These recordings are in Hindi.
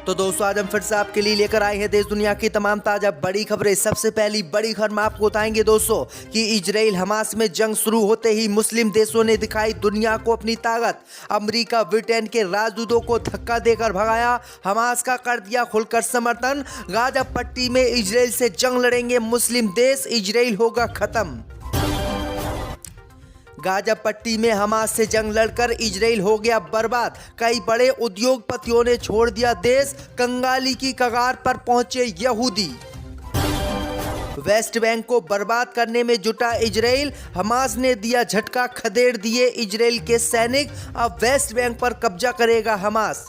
तो दोस्तों आज हम फिर से आपके लिए लेकर आए हैं देश दुनिया की तमाम ताजा बड़ी खबरें। सबसे पहली बड़ी खबर में आपको बताएंगे दोस्तों कि इजराइल हमास में जंग शुरू होते ही मुस्लिम देशों ने दिखाई दुनिया को अपनी ताकत। अमेरिका ब्रिटेन के राजदूतों को धक्का देकर भगाया, हमास का कर दिया खुलकर समर्थन। गाजा पट्टी में इजराइल से जंग लड़ेंगे मुस्लिम देश, इजराइल होगा खत्म। गाजा पट्टी में हमास से जंग लड़कर इजराइल हो गया बर्बाद, कई बड़े उद्योगपतियों ने छोड़ दिया देश, कंगाली की कगार पर पहुंचे यहूदी। वेस्ट बैंक को बर्बाद करने में जुटा इजराइल, हमास ने दिया झटका, खदेड़ दिए इजराइल के सैनिक, अब वेस्ट बैंक पर कब्जा करेगा हमास।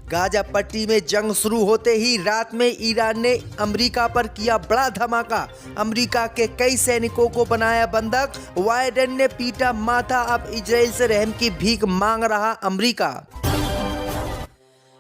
गाजा पट्टी में जंग शुरू होते ही रात में ईरान ने अमेरिका पर किया बड़ा धमाका, अमेरिका के कई सैनिकों को बनाया बंधक, बाइडेन ने पीटा माथा, अब इजराइल से रहम की भीख मांग रहा अमेरिका।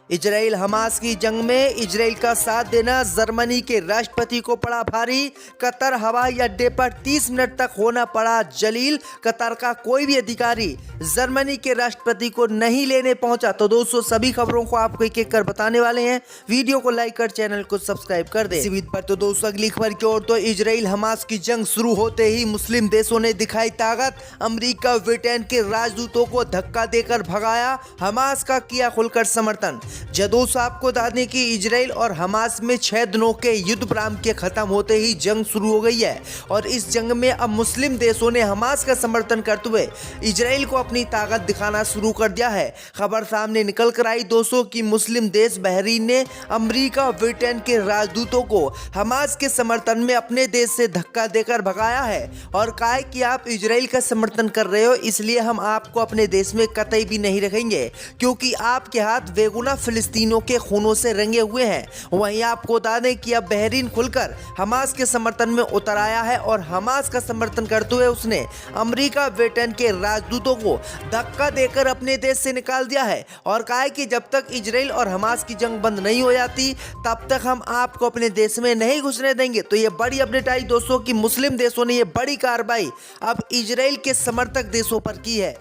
इजराइल हमास की जंग में इजराइल का साथ देना जर्मनी के राष्ट्रपति को पड़ा भारी, कतर हवाई अड्डे पर 30 मिनट तक होना पड़ा जलील, कतर का कोई भी अधिकारी जर्मनी के राष्ट्रपति को नहीं लेने पहुंचा। तो दोस्तों सभी खबरों को आपको एक एक कर बताने वाले हैं, वीडियो को लाइक कर चैनल को सब्सक्राइब कर दे। इसी पर तो दोस्तों अगली खबर की ओर, तो इजराइल हमास की जंग शुरू होते ही मुस्लिम देशों ने दिखाई ताकत, अमेरिका ब्रिटेन के राजदूतों को धक्का देकर भगाया, हमास का किया खुलकर समर्थन। दोस्तों आपको बता दें कि इजराइल और हमास में 6 दिनों के युद्ध विराम के खत्म होते ही जंग शुरू हो गई है और इस जंग में अब मुस्लिम देशों ने हमास का समर्थन करते हुए इजराइल को अपनी ताकत दिखाना शुरू कर दिया है। खबर सामने निकल कर आई दोस्तों कि मुस्लिम देश बहरीन ने अमेरिका और ब्रिटेन के राजदूतों को हमास के समर्थन में अपने देश से धक्का देकर भगाया है और कहा है कि आप इजराइल का समर्थन कर रहे हो, इसलिए हम आपको अपने देश में कतई भी नहीं रखेंगे क्योंकि आपके हाथ बेगुनाह फिलिस्तीनियों के खूनों से रंगे हुए हैं। वहीं आपको बता दें कि अब बहरीन खुलकर हमास के समर्थन में उतर आया है और हमास का समर्थन करते हुए उसने अमेरिका ब्रिटेन के राजदूतों को धक्का देकर अपने देश से निकाल दिया है और कहा है कि जब तक इजराइल और हमास की जंग बंद नहीं हो जाती तब तक हम आपको अपने देश में नहीं घुसने देंगे। तो ये बड़ी अपडेट आई दोस्तों कि मुस्लिम देशों ने ये बड़ी कार्रवाई अब इजराइल के समर्थक देशों पर की है।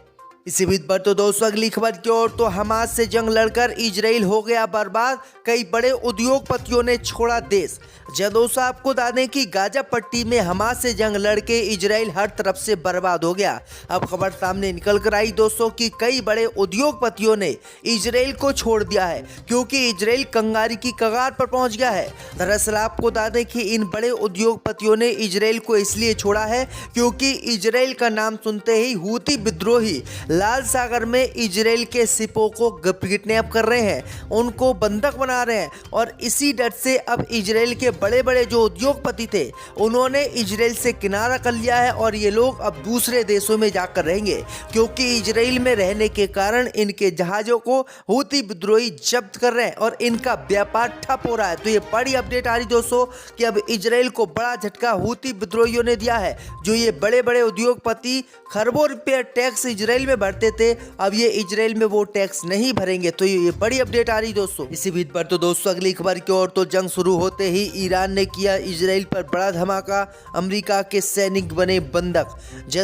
इसी बीच पर तो दोस्तों अगली खबर की ओर, तो हमास से जंग लड़कर इजराइल हो गया बर्बाद, कई बड़े उद्योगपतियों ने छोड़ा देश। दोस्तों आपको बता दें कि गाजा पट्टी में हमास से जंग लड़के इजराइल हर तरफ से बर्बाद हो गया। अब खबर सामने निकल कर आई दोस्तों कि कई बड़े उद्योगपतियों ने इजराइल को छोड़ दिया है क्योंकि इजराइल कंगाली की कगार पर पहुंच गया है। दरअसल आपको बता दें कि इन बड़े उद्योगपतियों ने इजराइल को इसलिए छोड़ा है क्योंकि इजराइल का नाम सुनते ही हूती विद्रोही लाल सागर में इजराइल के सिपों को किडनैप कर रहे हैं, उनको बंधक बना रहे हैं और इसी डर से अब इजराइल के बड़े बड़े जो उद्योगपति थे उन्होंने इजराइल से किनारा कर लिया है और ये लोग अब दूसरे देशों में जाकर रहेंगे क्योंकि इजराइल में रहने के कारण इनके जहाज़ों को हूती विद्रोही जब्त कर रहे हैं और इनका व्यापार ठप हो रहा है। तो ये बड़ी अपडेट आ रही दोस्तों कि अब इजराइल को बड़ा झटका हूती विद्रोहियों ने दिया है। जो ये बड़े बड़े उद्योगपति खरबों रुपये टैक्स इजराइल में भरते थे, अब ये इजराइल में वो टैक्स नहीं भरेंगे। तो ये बड़ी अपडेट आ रही दोस्तों। इसी बीच पर तो दोस्तों अगली खबर की ओर, तो जंग शुरू होते ही ईरान ने किया इजराइल पर बड़ा धमाका, अमेरिका के सैनिक बने बंधक।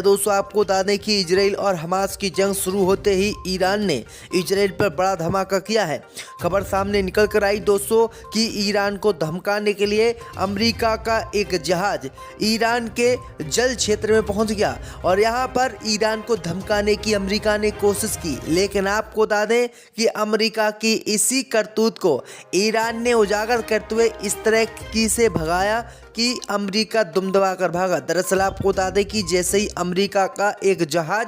दोस्तों आपको बता दें कि इजराइल और हमास की जंग शुरू होते ही ईरान ने इजराइल पर बड़ा धमाका किया है। खबर सामने निकल कर आई दोस्तों कि ईरान को धमकाने के लिए अमेरिका का एक जहाज ईरान के जल क्षेत्र में पहुंच गया और यहाँ पर ईरान को धमकाने की अमेरिका ने कोशिश की, लेकिन आपको बता दें कि अमेरिका की इसी करतूत को ईरान ने उजागर करते हुए इस तरह की से भगाया कि अमेरिका दुम दबा कर भागा। दरअसल आपको बता दें कि जैसे ही अमेरिका का एक जहाज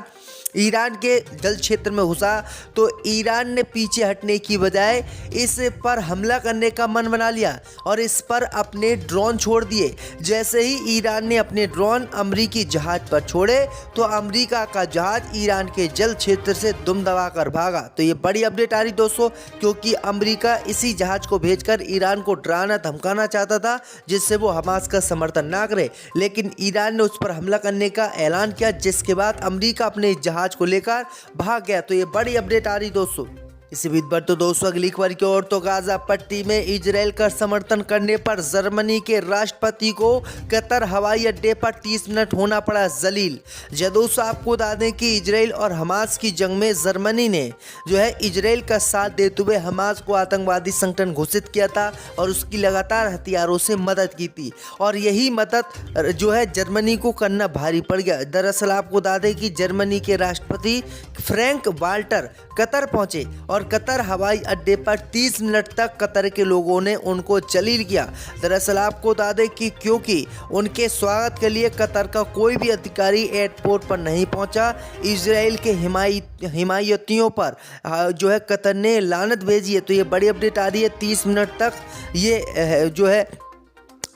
ईरान के जल क्षेत्र में घुसा तो ईरान ने पीछे हटने की बजाय इस पर हमला करने का मन बना लिया और इस पर अपने ड्रोन छोड़ दिए। जैसे ही ईरान ने अपने ड्रोन अमेरिकी जहाज पर छोड़े तो अमेरिका का जहाज ईरान के जल क्षेत्र से दुम दबा कर भागा। तो ये बड़ी अपडेट आ रही दोस्तों क्योंकि अमेरिका इसी जहाज को भेजकर ईरान को डराना धमकाना चाहता था जिससे वो हमास का समर्थन ना करे, लेकिन ईरान ने उस पर हमला करने का ऐलान किया जिसके बाद अमेरिका अपने जहाज को लेकर भाग गया। तो ये बड़ी अपडेट आ रही दोस्तों। इसी बीच पर तो दोस्तों अगली खबर की ओर तो गाजा पट्टी में इजराइल का समर्थन करने पर जर्मनी के राष्ट्रपति को कतर हवाई अड्डे पर 30 मिनट होना पड़ा जलील। दोस्तों आपको बता दें कि इजराइल और हमास की जंग में जर्मनी ने इजराइल का साथ देते हुए हमास को आतंकवादी संगठन घोषित किया था और उसकी लगातार हथियारों से मदद की थी और यही मदद जर्मनी को करना भारी पड़ गया। दरअसल आपको बता दें कि जर्मनी के राष्ट्रपति फ्रैंक वाल्टर कतर पहुंचे और कतर हवाई अड्डे पर 30 मिनट तक कतर के लोगों ने उनको जलील किया। दरअसल आपको बता दें कि क्योंकि उनके स्वागत के लिए कतर का कोई भी अधिकारी एयरपोर्ट पर नहीं पहुंचा, इजराइल के हिमायतियों पर कतर ने लानत भेजी है। तो ये बड़ी अपडेट आ रही है। 30 मिनट तक ये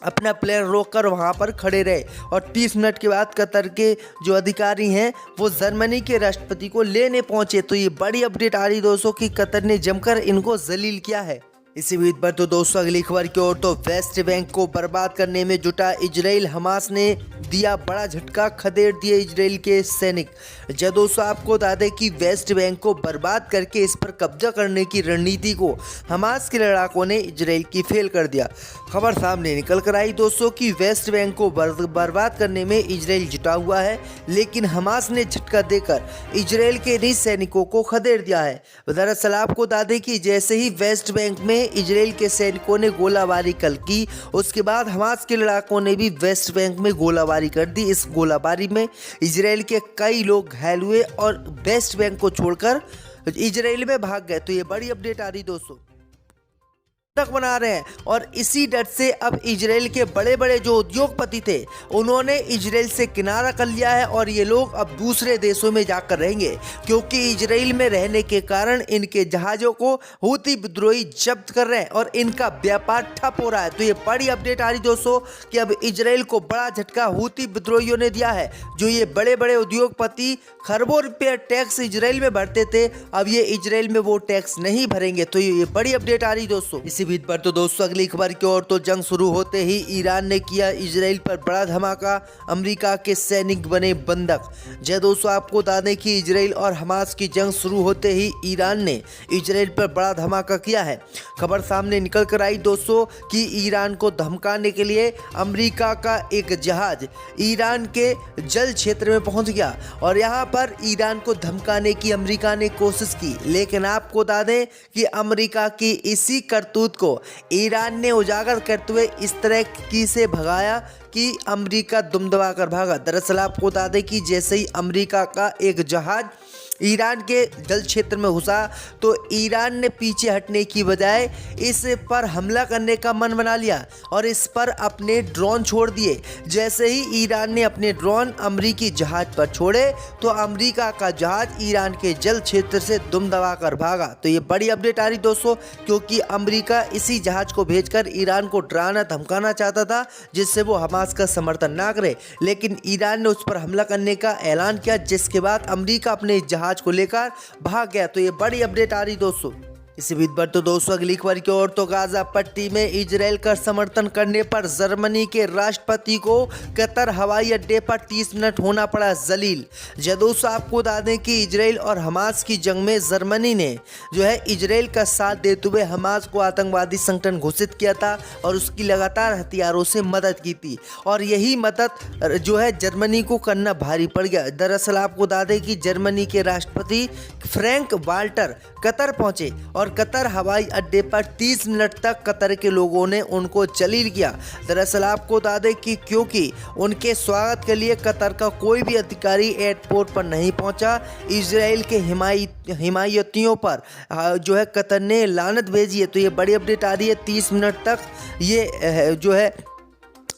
अपना प्लेन रोककर वहां पर खड़े रहे और 30 मिनट के बाद कतर के जो अधिकारी हैं वो जर्मनी के राष्ट्रपति को लेने पहुंचे। तो ये बड़ी अपडेट आ रही दोस्तों कि कतर ने जमकर इनको जलील किया है। इसी बीच पर तो दोस्तों अगली खबर की ओर तो वेस्ट बैंक को बर्बाद करने में जुटा इजराइल, हमास ने दिया बड़ा झटका, खदेड़ दिए इजराइल के सैनिक। दोस्तों आपको बता दें कि वेस्ट बैंक को बर्बाद करके इस पर कब्जा करने की रणनीति को हमास के लड़ाकों ने इजराइल की फेल कर दिया। खबर सामने निकल कर आई दोस्तों कि वेस्ट बैंक को बर्बाद करने में इजराइल जुटा हुआ है, लेकिन हमास ने झटका देकर इजराइल के इन सैनिकों को खदेड़ दिया है। दरअसल आपको बता दें कि जैसे ही वेस्ट बैंक में इजराइल के सैनिकों ने गोलाबारी कल की, उसके बाद हमास के लड़ाकों ने भी वेस्ट बैंक में गोलाबारी कर दी। इस गोलाबारी में इजराइल के कई लोग घायल हुए और वेस्ट बैंक को छोड़कर इजराइल में भाग गए। तो ये बड़ी अपडेट आ रही दोस्तों तक बना रहे हैं और इसी डर से अब इजराइल के बड़े बड़े जो उद्योगपति थे उन्होंने इजराइल से किनारा कर लिया है और ये लोग अब दूसरे देशों में जाकर रहेंगे, क्योंकि इजराइल में रहने के कारण इनके जहाज़ों को हूती विद्रोही जब्त कर रहे हैं और इनका व्यापार ठप हो रहा है। तो ये बड़ी अपडेट आ रही दोस्तों कि अब इजराइल को बड़ा झटका हूती विद्रोहियों ने दिया है। जो ये बड़े बड़े उद्योगपति खरबों रुपये टैक्स इजराइल में भरते थे, अब ये इजराइल में वो टैक्स नहीं भरेंगे। तो ये बड़ी अपडेट आ रही दोस्तों। इसी बीच पर तो दोस्तों अगली खबर की ओर तो जंग शुरू होते ही ईरान ने किया इजराइल पर बड़ा धमाका, अमेरिका के सैनिक बने बंधक। दोस्तों आपको बता दें कि इजराइल और हमास की जंग शुरू होते ही ईरान ने इजराइल पर बड़ा धमाका किया है। खबर सामने निकल कर आई दोस्तों कि ईरान को धमकाने के लिए अमेरिका का एक जहाज ईरान के जल क्षेत्र में पहुंच गया और यहां पर ईरान को धमकाने की अमेरिका ने कोशिश की, लेकिन आपको बता दें कि अमेरिका की इसी करतूत को ईरान ने उजागर करते हुए इस तरह की से भगाया कि अमेरिका दुम दबा कर भागा। दरअसल आपको बता दें कि जैसे ही अमेरिका का एक जहाज ईरान के जल क्षेत्र में घुसा तो ईरान ने पीछे हटने की बजाय इस पर हमला करने का मन बना लिया और इस पर अपने ड्रोन छोड़ दिए। जैसे ही ईरान ने अपने ड्रोन अमेरिकी जहाज पर छोड़े तो अमेरिका का जहाज ईरान के जल क्षेत्र से दुम दबा कर भागा। तो ये बड़ी अपडेट आ रही दोस्तों, क्योंकि अमेरिका इसी जहाज को भेजकर ईरान को डराना धमकाना चाहता था जिससे वो हमास का समर्थन ना करे, लेकिन ईरान ने उस पर हमला करने का ऐलान किया, जिसके बाद अमेरिका अपने जहाज को लेकर भाग गया। तो ये बड़ी अपडेट आ रही दोस्तों। इसी बीच पर तो दोस्तों अगली खबर की ओर तो गाजा पट्टी में इजराइल का समर्थन करने पर जर्मनी के राष्ट्रपति को कतर हवाई अड्डे पर 30 मिनट होना पड़ा जलील। दोस्तों आपको बता दें कि इजराइल और हमास की जंग में जर्मनी ने इजराइल का साथ देते हुए हमास को आतंकवादी संगठन घोषित किया था और उसकी लगातार हथियारों से मदद की थी और यही मदद जर्मनी को करना भारी पड़ गया। दरअसल आपको बता दें कि जर्मनी के राष्ट्रपति फ्रैंक वाल्टर कतर पहुंचे और कतर हवाई अड्डे पर 30 मिनट तक कतर के लोगों ने उनको जलील किया। दरअसल आपको बता दें कि क्योंकि उनके स्वागत के लिए कतर का कोई भी अधिकारी एयरपोर्ट पर नहीं पहुंचा, इजराइल के हिमायतियों पर कतर ने लानत भेजी है। तो ये बड़ी अपडेट आ रही है। 30 मिनट तक ये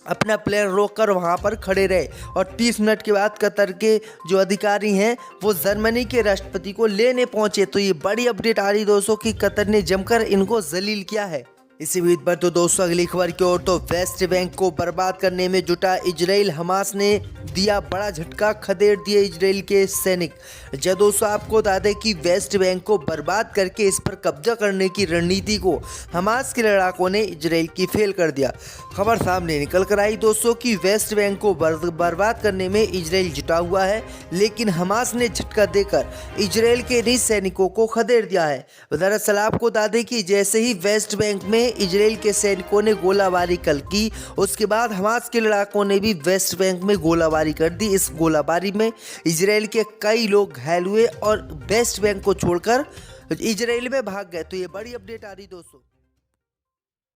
अपना प्लेन रोककर वहां पर खड़े रहे और 30 मिनट के बाद कतर के जो अधिकारी हैं वो जर्मनी के राष्ट्रपति को लेने पहुंचे। तो ये बड़ी अपडेट आ रही दोस्तों कि कतर ने जमकर इनको जलील किया है। इसी बीच पर तो दोस्तों अगली खबर की ओर तो वेस्ट बैंक को बर्बाद करने में जुटा इजराइल, हमास ने दिया बड़ा झटका, खदेड़ दिए इजराइल के सैनिक। जब दोस्तों आपको बता दें कि वेस्ट बैंक को बर्बाद करके इस पर कब्जा करने की रणनीति को हमास के लड़ाकों ने इजराइल की फेल कर दिया। खबर सामने निकल कर आई दोस्तों कि वेस्ट बैंक को बर्बाद करने में इजराइल जुटा हुआ है, लेकिन हमास ने झटका देकर इजराइल के निज सैनिकों को खदेड़ दिया है। दरअसल आपको बता दें कि जैसे ही वेस्ट बैंक में इजराइल के सैनिकों ने गोलाबारी कल की, उसके बाद हमास के लड़ाकों ने भी वेस्ट बैंक में गोलाबारी कर दी। इस गोलाबारी में इजराइल के कई लोग घायल हुए और वेस्ट बैंक को छोड़कर इजराइल में भाग गए। तो ये बड़ी अपडेट आ रही दोस्तों।